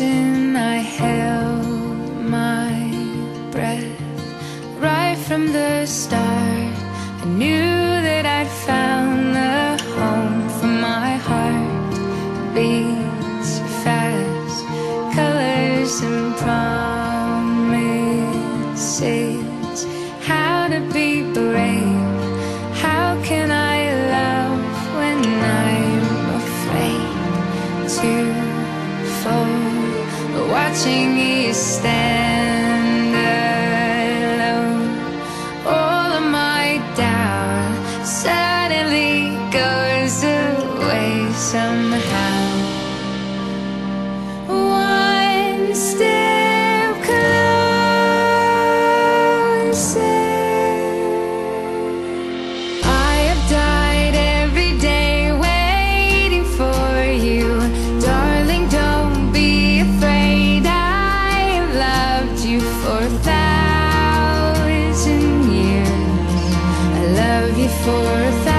imagine I held my breath right from the start. I knew that I'd found the home for my heart. Beats fast, colors and promises. How to be brave, how can I love when I'm afraid to fall? Watching you stand alone, all of my doubt suddenly goes away somehow. One step closer. I have died every day waiting for you. Darling, don't be afraid. I have loved you for 1,000 years. I love you for 1,000